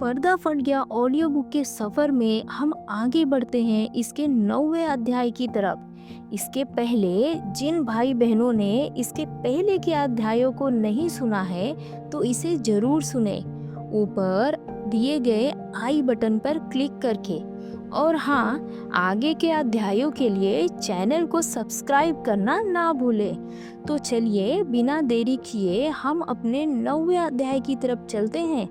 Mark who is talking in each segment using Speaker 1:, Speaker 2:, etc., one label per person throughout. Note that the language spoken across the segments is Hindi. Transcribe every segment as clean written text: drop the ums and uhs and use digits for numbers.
Speaker 1: पर्दा फट गया ऑडियो बुक के सफर में हम आगे बढ़ते हैं इसके 9वें अध्याय की तरफ। इसके पहले जिन भाई बहनों ने इसके पहले के अध्यायों को नहीं सुना है तो इसे जरूर सुने, ऊपर दिए गए आई बटन पर क्लिक करके। और हाँ, आगे के अध्यायों के लिए चैनल को सब्सक्राइब करना ना भूले। तो चलिए बिना देरी किए हम अपने 9वें अध्याय की तरफ चलते हैं।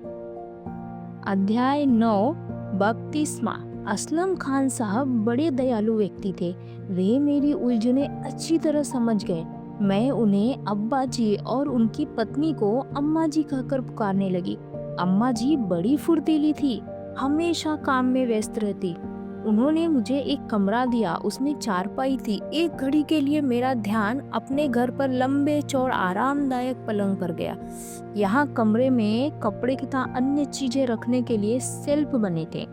Speaker 1: अध्याय 9, बपतिस्मा। असलम खान साहब बड़े दयालु व्यक्ति थे। वे मेरी उलझनें अच्छी तरह समझ गए। मैं उन्हें अब्बा जी और उनकी पत्नी को अम्मा जी कहकर पुकारने लगी। अम्मा जी बड़ी फुर्तीली थी, हमेशा काम में व्यस्त रहती। उन्होंने मुझे एक कमरा दिया, उसमें चारपाई थी। एक घड़ी के लिए मेरा ध्यान अपने घर पर लंबे चौड़ आरामदायक पलंग पर गया। यहाँ कमरे में कपड़े तथा अन्य चीजें रखने के लिए शेल्फ बने थे।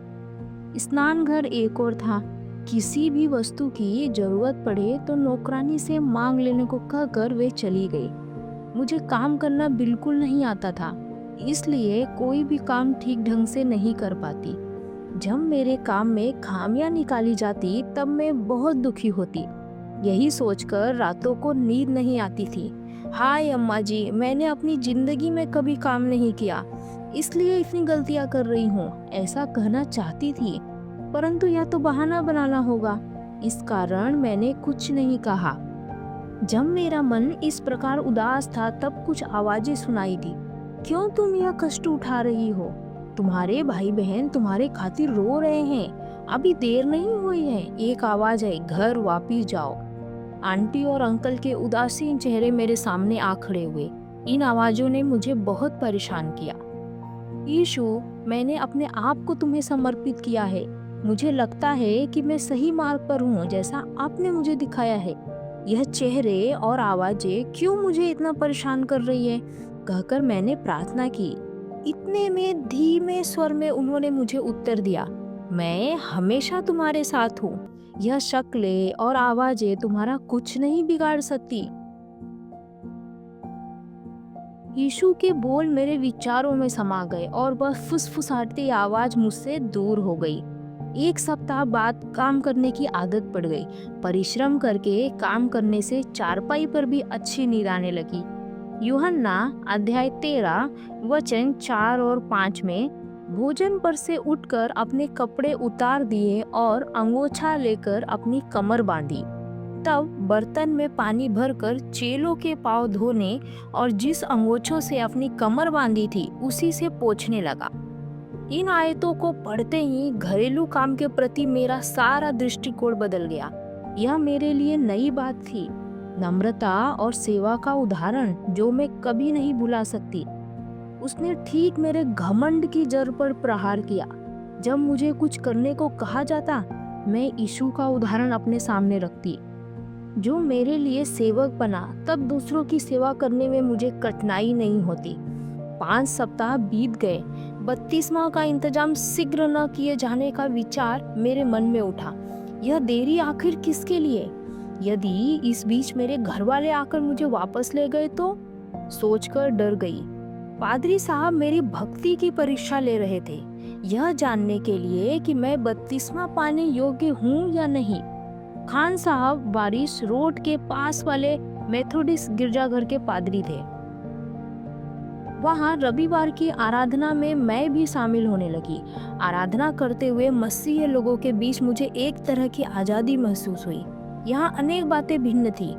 Speaker 1: स्नान घर एक और था। किसी भी वस्तु की जरूरत पड़े तो नौकरानी से मांग लेने को कहकर वे चली गई। मुझे काम करना बिल्कुल नहीं आता था, इसलिए कोई भी काम ठीक ढंग से नहीं कर पाती। जब मेरे काम में खामियां निकाली जाती तब मैं बहुत दुखी होती। यही सोचकर रातों को नींद नहीं आती थी। हाय अम्मा जी, मैंने अपनी जिंदगी में कभी काम नहीं किया, इसलिए इतनी गलतियां कर रही हूँ, ऐसा कहना चाहती थी, परंतु यह तो बहाना बनाना होगा। इस कारण मैंने कुछ नहीं कहा। जब मेरा मन इस प्रकार उदास था तब कुछ आवाजें सुनाई दी। क्यों तुम यह कष्ट उठा रही हो? तुम्हारे भाई बहन तुम्हारे खातिर रो रहे हैं, अभी देर नहीं हुई है। एक आवाज आई, घर वापिस जाओ। आंटी और अंकल के उदासीन चेहरे मेरे सामने आ खड़े हुए। इन आवाजों ने मुझे बहुत परेशान किया। यीशु, मैंने अपने आप को तुम्हें समर्पित किया है। मुझे लगता है कि मैं सही मार्ग पर हूँ, जैसा आपने मुझे दिखाया है। यह चेहरे और आवाजें क्यों मुझे इतना परेशान कर रही है? कहकर मैंने प्रार्थना की। इतने में धीमे स्वर में उन्होंने मुझे उत्तर दिया, मैं हमेशा तुम्हारे साथ हूँ। यह शक्लें और आवाजें तुम्हारा कुछ नहीं बिगाड़ सकती। यीशु के बोल मेरे विचारों में समा गए और वह फुसफुसाती आवाज मुझसे दूर हो गई। एक सप्ताह बाद काम करने की आदत पड़ गई। परिश्रम करके काम करने से चारपाई पर भी अच्छी नींद आने लगी। यूहन्ना अध्याय 13 वचन 4 और 5 में भोजन पर से उठकर अपने कपड़े उतार दिए और अंगोछा लेकर अपनी कमर बांधी। तब बर्तन में पानी भरकर चेलों के पांव धोने और जिस अंगोछों से अपनी कमर बांधी थी उसी से पोंछने लगा। इन आयतों को पढ़ते ही घरेलू काम के प्रति मेरा सारा दृष्टिकोण बदल गया। यह मेरे लिए नई बात थी, नम्रता और सेवा का उदाहरण जो मैं कभी नहीं भुला सकती। उसने ठीक मेरे घमंड की जड़ पर प्रहार किया। जब मुझे कुछ करने को कहा जाता, मैं यीशु का उदाहरण अपने सामने रखती, जो मेरे लिए सेवक बना। तब दूसरों की सेवा करने में मुझे कठिनाई नहीं होती। 5 सप्ताह बीत गए। बपतिस्मा का इंतजाम शीघ्र न किए जाने का विचार मेरे मन में उठा। यह देरी आखिर किसके लिए? यदि इस बीच मेरे घर वाले आकर मुझे वापस ले गए तो? सोचकर डर गई। पादरी साहब मेरी भक्ति की परीक्षा ले रहे थे, यह जानने के लिए कि मैं बपतिस्मा पाने योग्य हूँ या नहीं। खान साहब बारिश रोड के पास वाले मेथोडिस्ट गिरजाघर के पादरी थे। वहाँ रविवार की आराधना में मैं भी शामिल होने लगी। आराधना करते हुए मसीही लोगों के बीच मुझे एक तरह की आजादी महसूस हुई। यहाँ अनेक बातें भिन्न थी।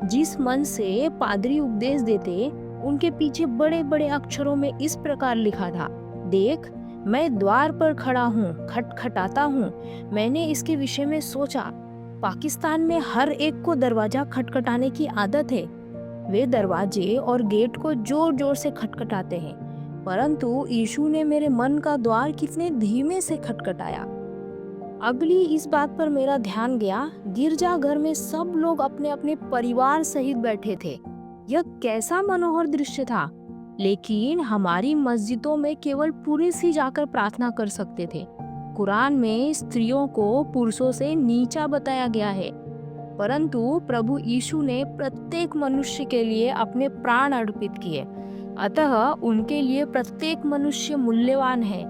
Speaker 1: जिस मन से पादरी उपदेश देते, उनके पीछे बड़े बड़े अक्षरों में इस प्रकार लिखा था, देख, मैं द्वार पर खड़ा हूँ, खटखटाता हूँ। मैंने इसके विषय में सोचा। पाकिस्तान में हर एक को दरवाजा खटखटाने की आदत है। वे दरवाजे और गेट को जोर जोर से खटखटाते हैं, परंतु यीशु ने मेरे मन का द्वार कितने धीमे से खटखटाया। अगली इस बात पर मेरा ध्यान गया, गिरजाघर में सब लोग अपने अपने परिवार सहित बैठे थे। यह कैसा मनोहर दृश्य था। लेकिन हमारी मस्जिदों में केवल पुरुष ही जाकर प्रार्थना कर सकते थे। कुरान में स्त्रियों को पुरुषों से नीचा बताया गया है, परंतु प्रभु यीशु ने प्रत्येक मनुष्य के लिए अपने प्राण अर्पित किए, अतः उनके लिए प्रत्येक मनुष्य मूल्यवान है।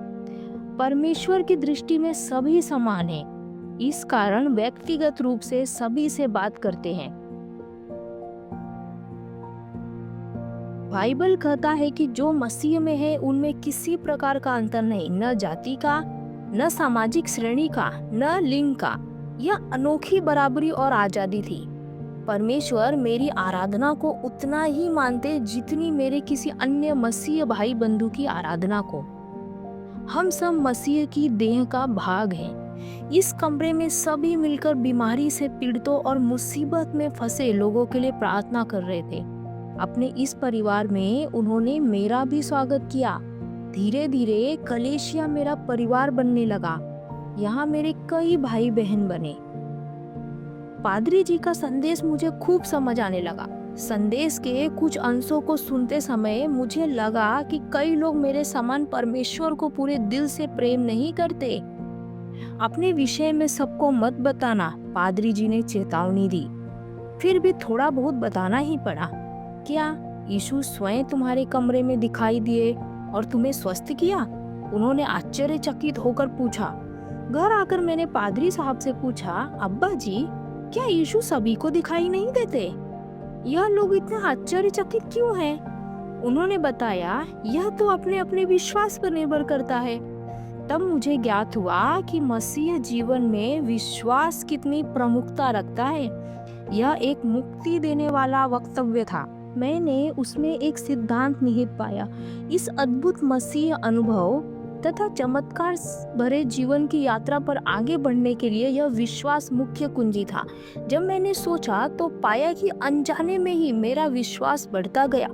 Speaker 1: परमेश्वर की दृष्टि में सभी समान हैं। इस कारण व्यक्तिगत रूप से सभी से बात करते हैं। बाइबल कहता है कि जो मसीह में है उनमें किसी प्रकार का अंतर नहीं, न जाति का, न सामाजिक श्रेणी का, न लिंग का। यह अनोखी बराबरी और आजादी थी। परमेश्वर मेरी आराधना को उतना ही मानते जितनी मेरे किसी अन्य मसीह भाई बंधु की आराधना को। हम सब मसीह की देह का भाग हैं। इस कमरे में सभी मिलकर बीमारी से पीड़ितों और मुसीबत में फंसे लोगों के लिए प्रार्थना कर रहे थे। अपने इस परिवार में उन्होंने मेरा भी स्वागत किया। धीरे धीरे कलेशिया मेरा परिवार बनने लगा। यहाँ मेरे कई भाई बहन बने। पादरी जी का संदेश मुझे खूब समझ आने लगा। संदेश के कुछ अंशों को सुनते समय मुझे लगा कि कई लोग मेरे समान परमेश्वर को पूरे दिल से प्रेम नहीं करते। अपने विषय में सबको मत बताना, पादरी जी ने चेतावनी दी। फिर भी थोड़ा बहुत बताना ही पड़ा। क्या यीशु स्वयं तुम्हारे कमरे में दिखाई दिए और तुम्हें स्वस्थ किया? उन्होंने आश्चर्यचकित होकर पूछा। घर आकर मैंने पादरी साहब से पूछा, अब्बा जी, क्या यीशु सभी को दिखाई नहीं देते? यह लोग इतने आश्चर्यचकित क्यों हैं? उन्होंने बताया, यह तो अपने अपने विश्वास पर निर्भर करता है। तब मुझे ज्ञात हुआ कि मसीह जीवन में विश्वास कितनी प्रमुखता रखता है। यह एक मुक्ति देने वाला वक्तव्य था। मैंने उसमें एक सिद्धांत निहित पाया। इस अद्भुत मसीह अनुभव तथा चमत्कार भरे जीवन की यात्रा पर आगे बढ़ने के लिए यह विश्वास मुख्य कुंजी था। जब मैंने सोचा तो पाया कि अनजाने में ही मेरा विश्वास बढ़ता गया।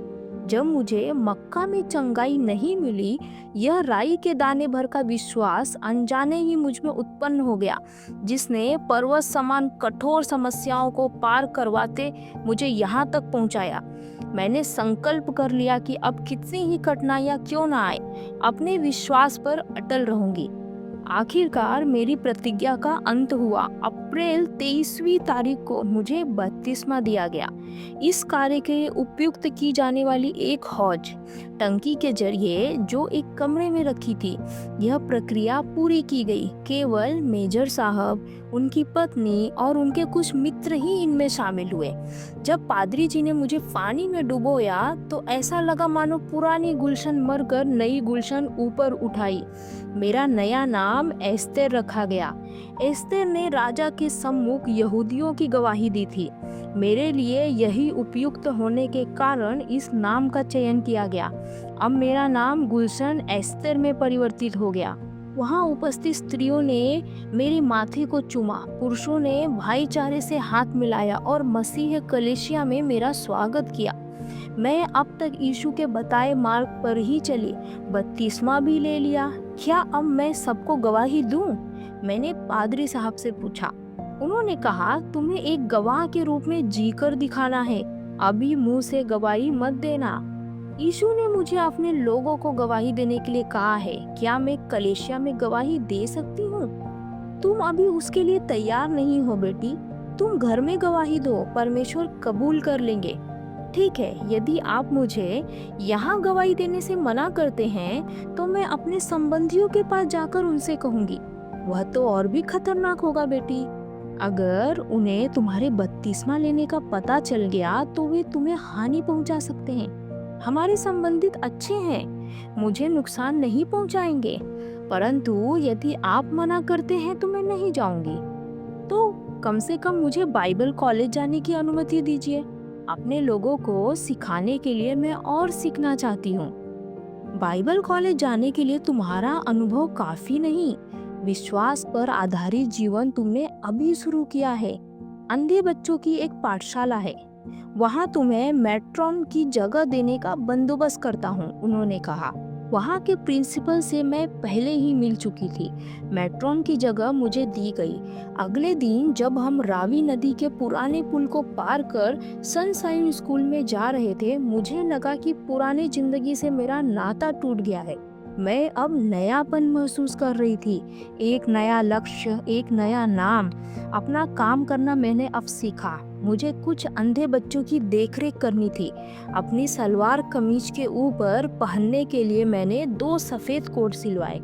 Speaker 1: जब मुझे मक्का में चंगाई नहीं मिली, यह राई के दाने भर का विश्वास अनजाने ही मुझ में उत्पन्न हो गया, जिसने पर्वत समान कठोर समस्याओं को पार करवाते मुझे यहाँ तक पहुँचाया। मैंने संकल्प कर लिया कि अब कितनी ही कठिनाइयाँ क्यों ना आए, अपने विश्वास पर अटल रहूंगी। आखिरकार मेरी प्रतिज्ञा का अंत हुआ। अप्रैल 23वीं तारीख को मुझे बपतिस्मा दिया गया। इस कार्य के उपयुक्त की जाने वाली एक हौज टंकी के जरिए जो एक कमरे में रखी थी, यह प्रक्रिया पूरी की गई। केवल मेजर साहब, उनकी पत्नी और उनके कुछ मित्र ही इनमें शामिल हुए। जब पादरी जी ने मुझे पानी में डुबोया तो ऐसा लगा मानो पुरानी गुलशन मरकर नई गुलशन ऊपर उठाई। मेरा नया नाम एस्तेर रखा गया। एस्तेर ने राजा के सम्मुख यहूदियों की गवाही दी थी। मेरे लिए यही उपयुक्त होने के कारण इस नाम का चयन किया गया। अब मेरा नाम गुलशन एस्तेर में परिवर्तित हो गया। वहाँ उपस्थित स्त्रियों ने मेरे माथे को चूमा, पुरुषों ने भाईचारे से हाथ मिलाया और मसीह कलीसिया में मेरा स्वागत किया। मैं अब तक यीशु के बताए मार्ग पर ही चली, बपतिस्मा भी ले लिया। क्या अब मैं सबको गवाही दूं? मैंने पादरी साहब से पूछा। उन्होंने कहा, तुम्हें एक गवाह के रूप में जीकर दिखाना है, अभी मुंह से गवाही मत देना। यीशु ने मुझे अपने लोगों को गवाही देने के लिए कहा है। क्या मैं कलीसिया में गवाही दे सकती हूँ? तुम अभी उसके लिए तैयार नहीं हो बेटी, तुम घर में गवाही दो, परमेश्वर कबूल कर लेंगे। ठीक है, यदि आप मुझे यहाँ गवाही देने से मना करते हैं तो मैं अपने संबंधियों के पास जाकर उनसे कहूँगी। वह तो और भी खतरनाक होगा बेटी। अगर उन्हें तुम्हारे बपतिस्मा लेने का पता चल गया तो वे तुम्हें हानि पहुँचा सकते हैं। हमारे संबंधित अच्छे हैं, मुझे नुकसान नहीं पहुँचाएंगे, परंतु यदि आप मना करते हैं तो मैं नहीं जाऊंगी। तो कम से कम मुझे बाइबल कॉलेज जाने की अनुमति दीजिए। अपने लोगों को सिखाने के लिए मैं और सीखना चाहती हूँ। बाइबल कॉलेज जाने के लिए तुम्हारा अनुभव काफी नहीं, विश्वास पर आधारित जीवन तुमने अभी शुरू किया है। अंधे बच्चों की एक पाठशाला है, वहाँ तुम्हें मैट्रॉन की जगह देने का बंदोबस्त करता हूँ, उन्होंने कहा। वहाँ के प्रिंसिपल से मैं पहले ही मिल चुकी थी। मैट्रॉन की जगह मुझे दी गई। अगले दिन जब हम रावी नदी के पुराने पुल को पार कर सनशाइन स्कूल में जा रहे थे, मुझे लगा कि पुरानी जिंदगी से मेरा नाता टूट गया है। मैं अब नयापन महसूस कर रही थी। एक नया लक्ष्य, एक नया नाम। अपना काम करना मैंने अब सीखा। मुझे कुछ अंधे बच्चों की देखरेख करनी थी। अपनी सलवार कमीज के ऊपर पहनने के लिए मैंने 2 सफेद कोट सिलवाए।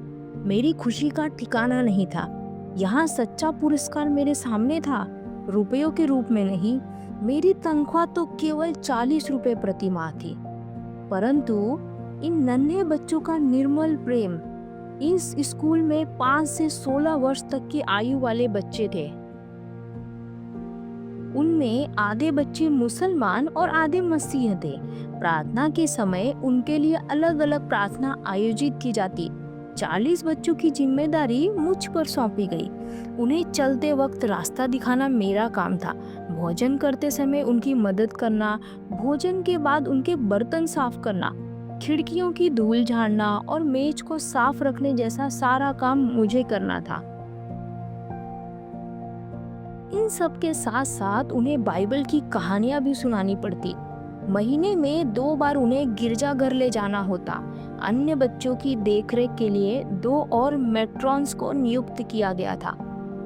Speaker 1: मेरी खुशी का ठिकाना नहीं था। यहाँ सच्चा पुरस्कार मेरे सामने था, रुपयों के रूप में नहीं। मेरी तनख्वाह तो केवल 40 रुपए प्रति माह थी, परंतु इन नन्हे बच्चों का निर्मल प्रेम। इस स्कूल में 5 से 16 वर्ष तक की आयु वाले बच्चे थे। उनमें आधे बच्चे मुसलमान और आधे मसीह थे। प्रार्थना के समय उनके लिए अलग अलग प्रार्थना आयोजित की जाती। 40 बच्चों की जिम्मेदारी मुझ पर सौंपी गई। उन्हें चलते वक्त रास्ता दिखाना मेरा काम था। भोजन करते समय उनकी मदद करना, भोजन के बाद उनके बर्तन साफ करना, खिड़कियों की धूल झाड़ना और मेज को साफ रखने जैसा सारा काम मुझे करना था। इन सब के साथ साथ उन्हें बाइबल की कहानियां भी सुनानी पड़ती। महीने में 2 बार उन्हें गिरजाघर ले जाना होता। अन्य बच्चों की देखरेख के लिए 2 और मैट्रॉन्स को नियुक्त किया गया था।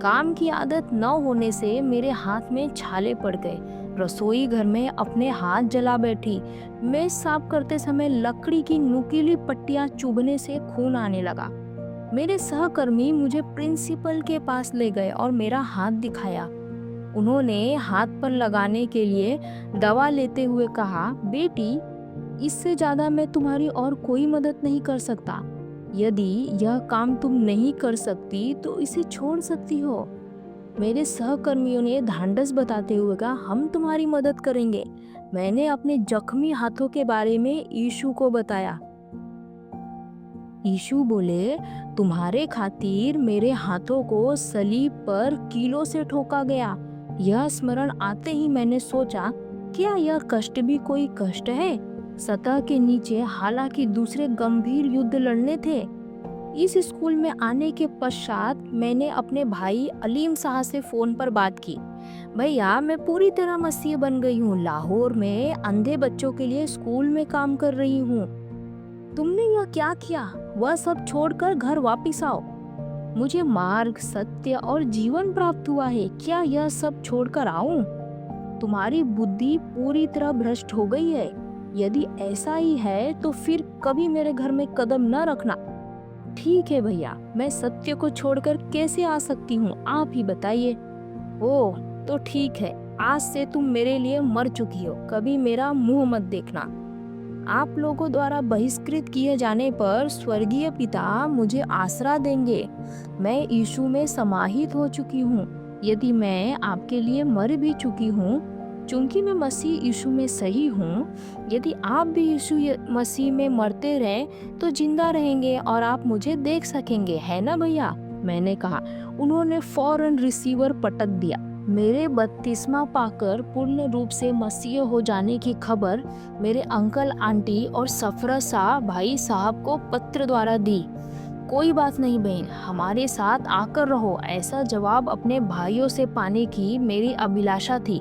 Speaker 1: काम की आदत न होने से मेरे हाथ में छाले पड़ गए। रसोई घर में अपने हाथ जला बैठी। मेज साफ करते समय लकड़ी की नुकीली पट्टियां चुभने से खून आने लगा। मेरे सहकर्मी मुझे प्रिंसिपल के पास ले गए और मेरा हाथ दिखाया। उन्होंने हाथ पर लगाने के लिए दवा लेते हुए कहा, बेटी, इससे ज्यादा मैं तुम्हारी और कोई मदद नहीं कर सकता। यदि यह काम तुम नहीं कर सकती तो इसे छोड़ सकती हो। मेरे सहकर्मियों ने ढांढस बताते हुए कहा, हम तुम्हारी मदद करेंगे। मैंने अपने जख्मी हाथों के बारे में यीशु को बताया। यीशु बोले, तुम्हारे खातिर मेरे हाथों को सलीब पर कीलों से ठोका गया। यह स्मरण आते ही मैंने सोचा, क्या यह कष्ट भी कोई कष्ट है? सतह के नीचे हालांकि दूसरे गंभीर युद्ध लड़ने थे। इस स्कूल में आने के पश्चात मैंने अपने भाई अलीम शाह से फोन पर बात की। भैया, मैं पूरी तरह मसीह बन गई हूँ। लाहौर में अंधे बच्चों के लिए स्कूल में काम कर रही हूँ। तुमने यह क्या किया? वह सब छोड़कर घर वापिस आओ। मुझे मार्ग, सत्य और जीवन प्राप्त हुआ है। क्या यह सब छोड़कर आऊं? तुम्हारी बुद्धि पूरी तरह भ्रष्ट हो गई है। यदि ऐसा ही है तो फिर कभी मेरे घर में कदम न रखना। ठीक है भैया, मैं सत्य को छोड़कर कैसे आ सकती हूँ, आप ही बताइए। ओह, तो ठीक है, आज से तुम मेरे लिए मर चुकी हो। कभी मेरा मुंह मत देखना। आप लोगों द्वारा बहिष्कृत किए जाने पर स्वर्गीय पिता मुझे आसरा देंगे। मैं यीशु में समाहित हो चुकी हूँ। यदि मैं आपके लिए मर भी चुकी हूँ, चूंकि मैं मसीह यीशु में सही हूँ, यदि आप भी यीशु मसीह में मरते रहें तो जिंदा रहेंगे और आप मुझे देख सकेंगे, है ना भैया? मैंने कहा। उन्होंने फौरन रिसीवर पटक दिया। मेरे बपतिस्मा पाकर पूर्ण रूप से मसीह हो जाने की खबर मेरे अंकल, आंटी और सफरसा भाई साहब को पत्र द्वारा दी। कोई बात नहीं बहन, हमारे साथ आकर रहो, ऐसा जवाब अपने भाइयों से पाने की मेरी अभिलाषा थी।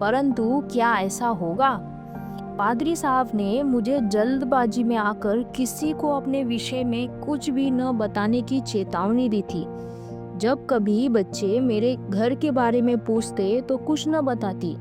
Speaker 1: परंतु क्या ऐसा होगा? पादरी साहब ने मुझे जल्दबाजी में आकर किसी को अपने विषय में कुछ भी न बताने की चेतावनी दी थी। जब कभी बच्चे मेरे घर के बारे में पूछते तो कुछ न बताती।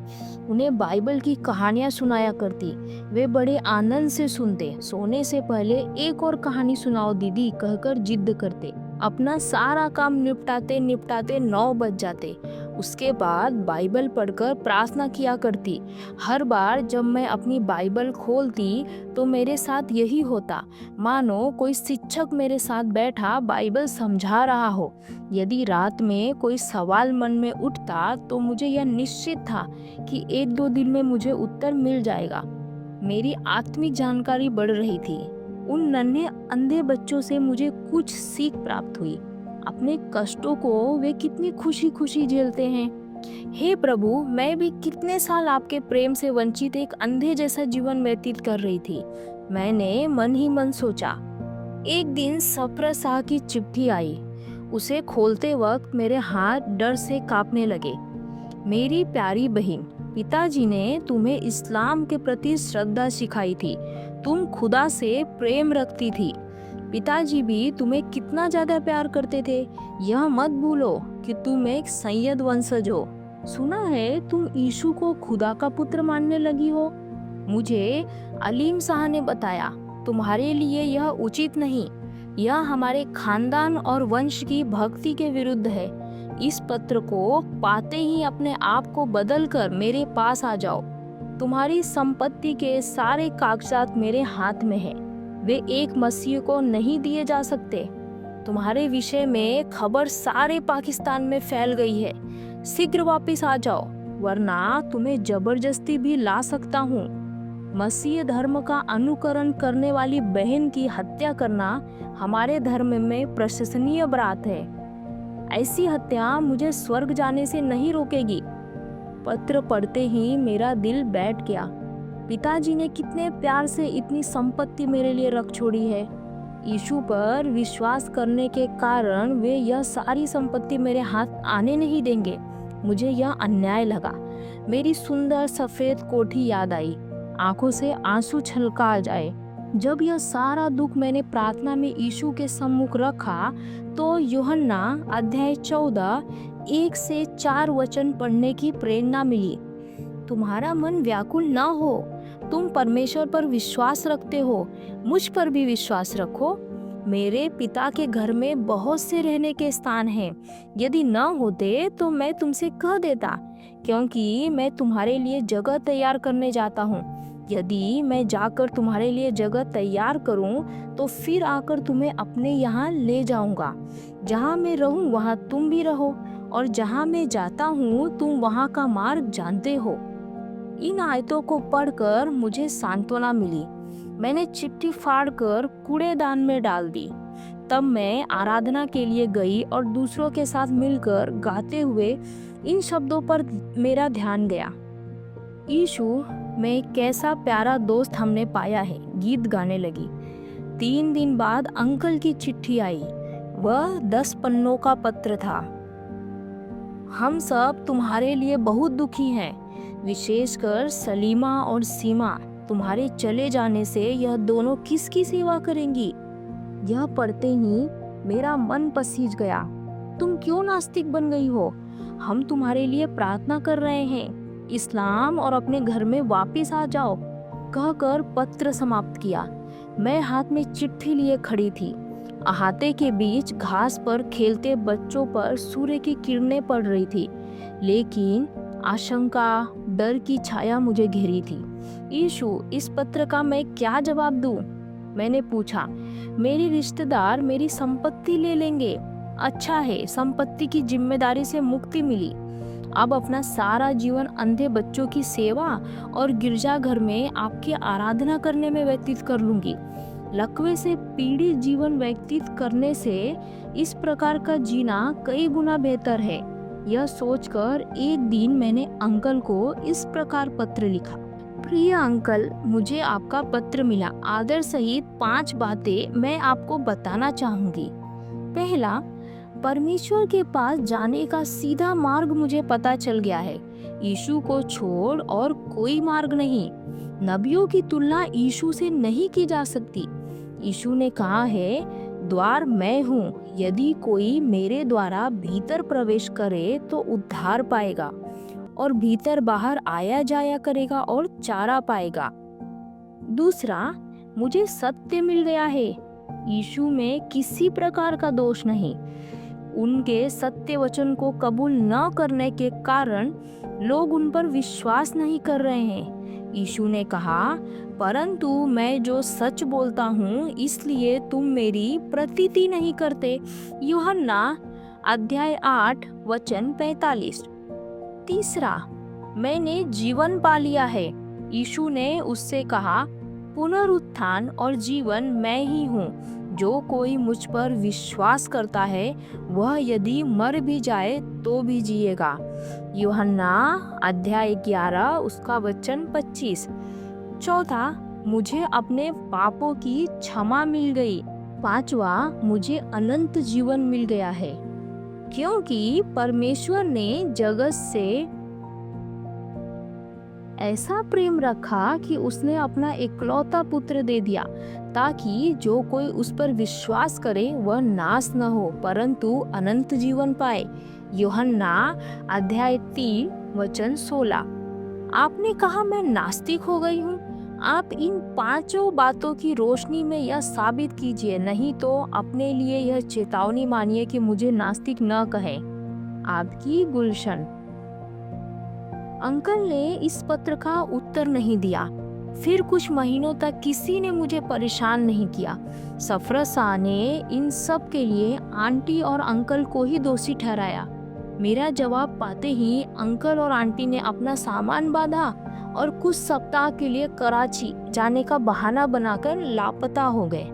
Speaker 1: उन्हें बाइबल की कहानियां सुनाया करती। वे बड़े आनंद से सुनते। सोने से पहले एक और कहानी सुनाओ दीदी कहकर जिद करते। अपना सारा काम निपटाते निपटाते 9 बज जाते। उसके बाद बाइबल पढ़कर प्रार्थना किया करती। हर बार जब मैं अपनी बाइबल खोलती तो मेरे साथ यही होता, मानो कोई शिक्षक मेरे साथ बैठा बाइबल समझा रहा हो। यदि रात में कोई सवाल मन में उठता तो मुझे यह निश्चित था कि 1-2 दिन में मुझे उत्तर मिल जाएगा। मेरी आत्मिक जानकारी बढ़ रही थी। उन नन्हे अंधे बच्चों से मुझे कुछ सीख प्राप्त हुई। अपने कष्टों को वे कितनी खुशी खुशी झेलते हैं। हे प्रभु, मैं भी कितने साल आपके प्रेम से वंचित एक अंधे जैसा जीवन व्यतीत कर रही थी। मैंने मन ही मन सोचा। एक दिन सफरसा की चिट्ठी आई। उसे खोलते वक्त मेरे हाथ डर से कांपने लगे। मेरी प्यारी बहन, पिताजी ने तुम्हें इस्लाम के प्रति श्रद्धा सिखाई थी। तुम खुदा से प्रेम रखती थी। पिताजी भी तुम्हें कितना ज्यादा प्यार करते थे। यह मत भूलो कि तुम एक सैयद वंशज हो। सुना है तुम यीशु को खुदा का पुत्र मानने लगी हो। मुझे अलीम शाह ने बताया, तुम्हारे लिए यह उचित नहीं। यह हमारे खानदान और वंश की भक्ति के विरुद्ध है। इस पत्र को पाते ही अपने आप को बदलकर मेरे पास आ जाओ। तुम्हारी संपत्ति के सारे कागजात मेरे हाथ में हैं। वे एक मसीह को नहीं दिए जा सकते। तुम्हारे विषय में खबर सारे पाकिस्तान में फैल गई है। शीघ्र वापस आ जाओ, वरना तुम्हें जबरदस्ती भी ला सकता हूँ। मसीह धर्म का अनुकरण करने वाली बहन की हत्या करना हमारे धर्म में प्रशंसनीय अपराध है। ऐसी हत्या मुझे स्वर्ग जाने से नहीं रोकेगी। पत्र पढ़ते ही मेरा दिल बैठ गया। पिताजी ने कितने प्यार से इतनी संपत्ति मेरे लिए रख छोड़ी है। यीशु पर विश्वास करने के कारण वे यह सारी संपत्ति मेरे हाथ आने नहीं देंगे। मुझे यह अन्याय लगा। मेरी सुंदर सफेद कोठी याद आई। आंखों से आंसू छलका जाए। जब यह सारा दुख मैंने प्रार्थना में यीशु के सम्मुख रखा तो यूहन्ना अध्याय 14 1 से 4 वचन पढ़ने की प्रेरणा मिली। तुम्हारा मन व्याकुल न हो। तुम परमेश्वर पर विश्वास रखते हो, मुझ पर भी विश्वास रखो। मेरे पिता के घर में बहुत से रहने के स्थान हैं। यदि न होते तो मैं तुमसे कह देता, क्योंकि मैं तुम्हारे लिए जगह तैयार करने जाता हूँ। यदि मैं जाकर तुम्हारे लिए जगह तैयार करूँ तो फिर आकर तुम्हें अपने यहाँ ले जाऊँगा। जहाँ मैं रहूँ वहाँ तुम भी रहो, और जहाँ मैं जाता हूँ तुम वहाँ का मार्ग जानते हो। इन आयतों को पढ़कर मुझे सांत्वना मिली। मैंने चिट्ठी फाड़कर कूड़ेदान में डाल दी। तब मैं आराधना के लिए गई और दूसरों के साथ मिलकर गाते हुए इन शब्दों पर मेरा ध्यान गया। यीशु में कैसा प्यारा दोस्त हमने पाया है, गीत गाने लगी। 3 दिन बाद अंकल की चिट्ठी आई। वह 10 पन्नों का पत्र था। हम सब तुम्हारे लिए बहुत दुखी हैं, विशेषकर सलीमा और सीमा। तुम्हारे चले जाने से यह दोनों किसकी सेवा करेंगी? यह पढ़ते ही मेरा मन पसीज गया। तुम क्यों नास्तिक बन गई हो? हम तुम्हारे लिए प्रार्थना कर रहे हैं। इस्लाम और अपने घर में वापस आ जाओ, कहकर पत्र समाप्त किया। मैं हाथ में चिट्ठी लिए खड़ी थी। अहाते के बीच घास पर खेलते बच्चों पर सूर्य की किरणें पड़ रही थी, लेकिन आशंका, डर की छाया मुझे घेरी थी। यीशु, इस पत्र का मैं क्या जवाब दूं? मैंने पूछा। मेरी रिश्तेदार मेरी संपत्ति ले लेंगे। अच्छा है, संपत्ति की जिम्मेदारी से मुक्ति मिली। अब अपना सारा जीवन अंधे बच्चों की सेवा और गिरजाघर में आपकी आराधना करने में व्यतीत कर लूंगी। लकवे से पीड़ित जीवन व्यतीत करने से इस प्रकार का जीना कई गुना बेहतर है। यह सोचकर एक दिन मैंने अंकल को इस प्रकार पत्र लिखा। प्रिय अंकल, मुझे आपका पत्र मिला। आदर सहित 5 बातें मैं आपको बताना चाहूंगी। पहला, परमेश्वर के पास जाने का सीधा मार्ग मुझे पता चल गया है। यीशु को छोड़ और कोई मार्ग नहीं। नबियों की तुलना यीशु से नहीं की जा सकती। यीशु ने कहा है, द्वार मैं हूँ। यदि कोई मेरे द्वारा भीतर प्रवेश करे तो उद्धार पाएगा और भीतर बाहर आया जाया करेगा और चारा पाएगा। दूसरा, मुझे सत्य मिल गया है। यीशु में किसी प्रकार का दोष नहीं। उनके सत्य वचन को कबूल न करने के कारण लोग उन पर विश्वास नहीं कर रहे हैं। यीशु ने कहा, परंतु मैं जो सच बोलता हूँ इसलिए तुम मेरी प्रतीति नहीं करते। यूहन्ना अध्याय 8 वचन 45। तीसरा, मैंने जीवन पा लिया है। यीशु ने उससे कहा, पुनरुत्थान और जीवन मैं ही हूँ। जो कोई मुझ पर विश्वास करता है वह यदि मर भी जाए तो भी जिएगा। यूहन्ना अध्याय 11 उसका वचन 25। चौथा, मुझे अपने पापों की क्षमा मिल गई। पांचवा, मुझे अनंत जीवन मिल गया है, क्योंकि परमेश्वर ने जगत से ऐसा प्रेम रखा कि उसने अपना इकलौता पुत्र दे दिया, ताकि जो कोई उस पर विश्वास करे वह नाश न हो परंतु अनंत जीवन पाए। यूहन्ना अध्याय 3 वचन 16। आपने कहा मैं नास्तिक हो गई हूँ। आप इन पांचों बातों की रोशनी में यह साबित कीजिए, नहीं तो अपने लिए यह चेतावनी मानिए कि मुझे नास्तिक न कहें। आपकी गुलशन। अंकल ने इस पत्र का उत्तर नहीं दिया। फिर कुछ महीनों तक किसी ने मुझे परेशान नहीं किया। सफरसा ने इन सब के लिए आंटी और अंकल को ही दोषी ठहराया। मेरा जवाब पाते ही अंकल और आंटी ने अपना सामान बांधा और कुछ सप्ताह के लिए कराची जाने का बहाना बनाकर लापता हो गए।